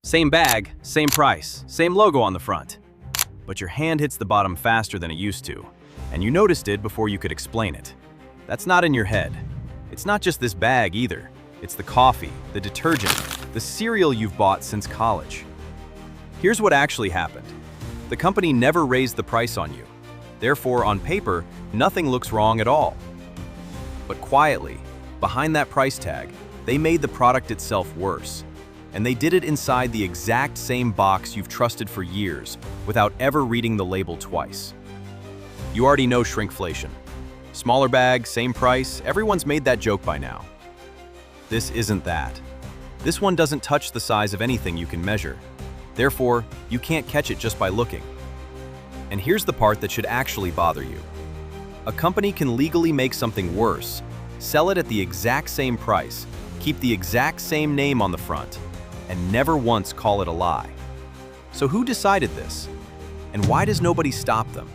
Same bag, same price, same logo on the front. But your hand hits the bottom faster than it used to, and you noticed it before you could explain it. That's not in your head. It's not just this bag either. It's the coffee, the detergent, the cereal you've bought since college. Here's what actually happened. The company never raised the price on you. Therefore, on paper, nothing looks wrong at all. But quietly, behind that price tag, they made the product itself worse. And they did it inside the exact same box you've trusted for years, without ever reading the label twice. You already know shrinkflation. Smaller bag, same price, everyone's made that joke by now. This isn't that. This one doesn't touch the size of anything you can measure. Therefore, you can't catch it just by looking. And here's the part that should actually bother you. A company can legally make something worse, sell it at the exact same price, keep the exact same name on the front, and never once call it a lie. So who decided this? And why does nobody stop them?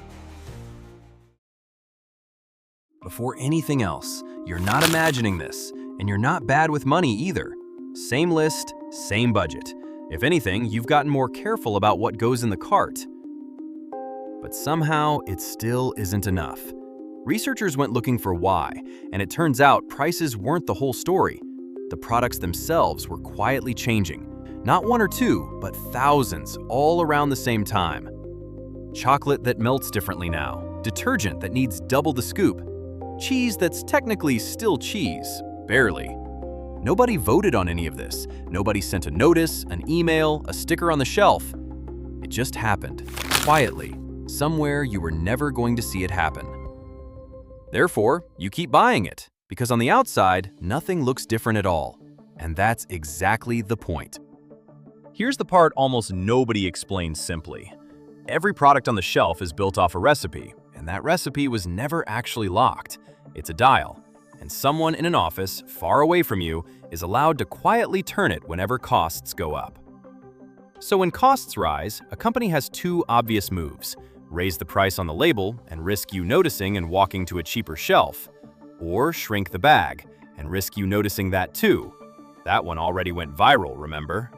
Before anything else, you're not imagining this, and you're not bad with money either. Same list, same budget. If anything, you've gotten more careful about what goes in the cart. But somehow, it still isn't enough. Researchers went looking for why, and it turns out prices weren't the whole story. The products themselves were quietly changing. Not one or two, but thousands, all around the same time. Chocolate that melts differently now, detergent that needs double the scoop, cheese that's technically still cheese, barely. Nobody voted on any of this. Nobody sent a notice, an email, a sticker on the shelf. It just happened, quietly, somewhere you were never going to see it happen. Therefore, you keep buying it, because on the outside, nothing looks different at all. And that's exactly the point. Here's the part almost nobody explains simply. Every product on the shelf is built off a recipe, and that recipe was never actually locked. It's a dial, and someone in an office far away from you is allowed to quietly turn it whenever costs go up. So when costs rise, a company has two obvious moves: raise the price on the label and risk you noticing and walking to a cheaper shelf, or shrink the bag and risk you noticing that too. That one already went viral, remember?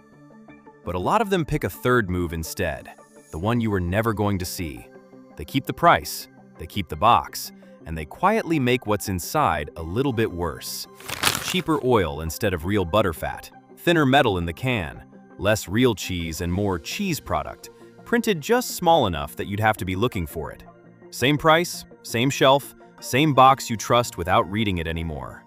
But a lot of them pick a third move instead, the one you were never going to see. They keep the price, they keep the box, and they quietly make what's inside a little bit worse. Cheaper oil instead of real butterfat, thinner metal in the can, less real cheese and more cheese product, printed just small enough that you'd have to be looking for it. Same price, same shelf, same box you trust without reading it anymore.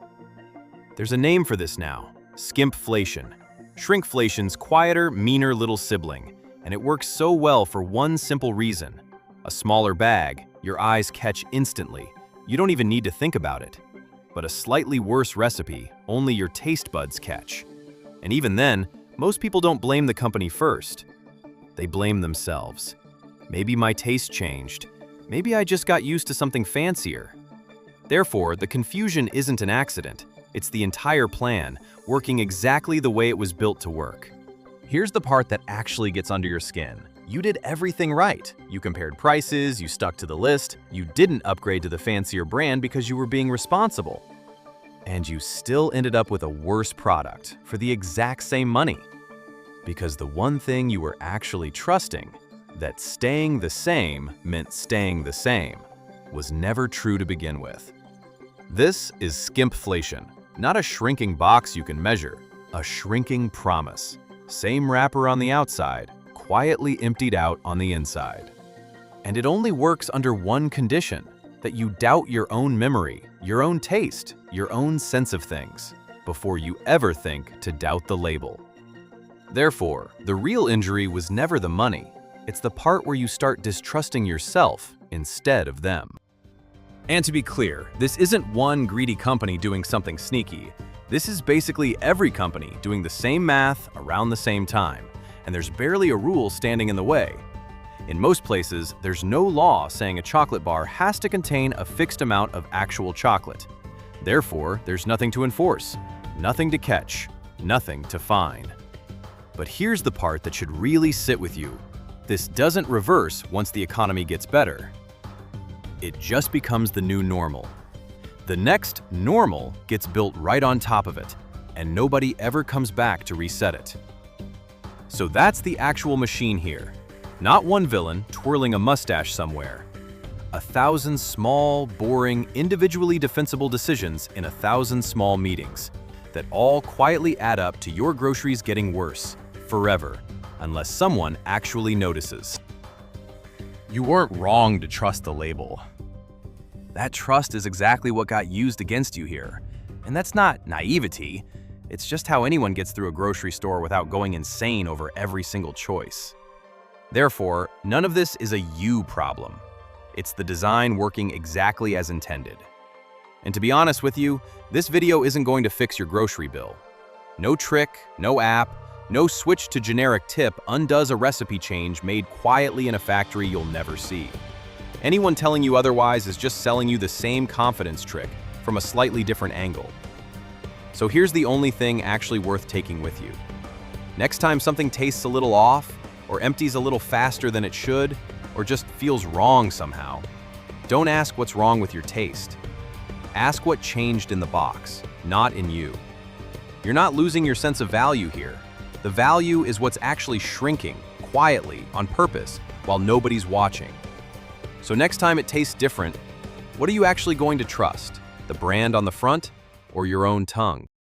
There's a name for this now: skimpflation. Shrinkflation's quieter, meaner little sibling, and it works so well for one simple reason. A smaller bag, your eyes catch instantly. You don't even need to think about it. But a slightly worse recipe, only your taste buds catch. And even then, most people don't blame the company first. They blame themselves. Maybe my taste changed. Maybe I just got used to something fancier. Therefore, the confusion isn't an accident. It's the entire plan, working exactly the way it was built to work. Here's the part that actually gets under your skin. You did everything right. You compared prices, you stuck to the list, you didn't upgrade to the fancier brand because you were being responsible. And you still ended up with a worse product for the exact same money. Because the one thing you were actually trusting, that staying the same meant staying the same, was never true to begin with. This is skimpflation, not a shrinking box you can measure, a shrinking promise. Same wrapper on the outside, quietly emptied out on the inside. And it only works under one condition: that you doubt your own memory, your own taste, your own sense of things, before you ever think to doubt the label. Therefore, the real injury was never the money. It's the part where you start distrusting yourself instead of them. And to be clear, this isn't one greedy company doing something sneaky. This is basically every company doing the same math around the same time, and there's barely a rule standing in the way. In most places, there's no law saying a chocolate bar has to contain a fixed amount of actual chocolate. Therefore, there's nothing to enforce, nothing to catch, nothing to fine. But here's the part that should really sit with you. This doesn't reverse once the economy gets better. It just becomes the new normal. The next normal gets built right on top of it, and nobody ever comes back to reset it. So that's the actual machine here. Not one villain twirling a mustache somewhere. 1,000 small, boring, individually defensible decisions in 1,000 small meetings that all quietly add up to your groceries getting worse, forever, unless someone actually notices. You weren't wrong to trust the label. That trust is exactly what got used against you here. And that's not naivety, it's just how anyone gets through a grocery store without going insane over every single choice. Therefore, none of this is a you problem. It's the design working exactly as intended. And to be honest with you, this video isn't going to fix your grocery bill. No trick, no app, no switch to generic tip undoes a recipe change made quietly in a factory you'll never see. Anyone telling you otherwise is just selling you the same confidence trick from a slightly different angle. So here's the only thing actually worth taking with you. Next time something tastes a little off, or empties a little faster than it should, or just feels wrong somehow, don't ask what's wrong with your taste. Ask what changed in the box, not in you. You're not losing your sense of value here. The value is what's actually shrinking, quietly, on purpose, while nobody's watching. So next time it tastes different, what are you actually going to trust? The brand on the front, or your own tongue?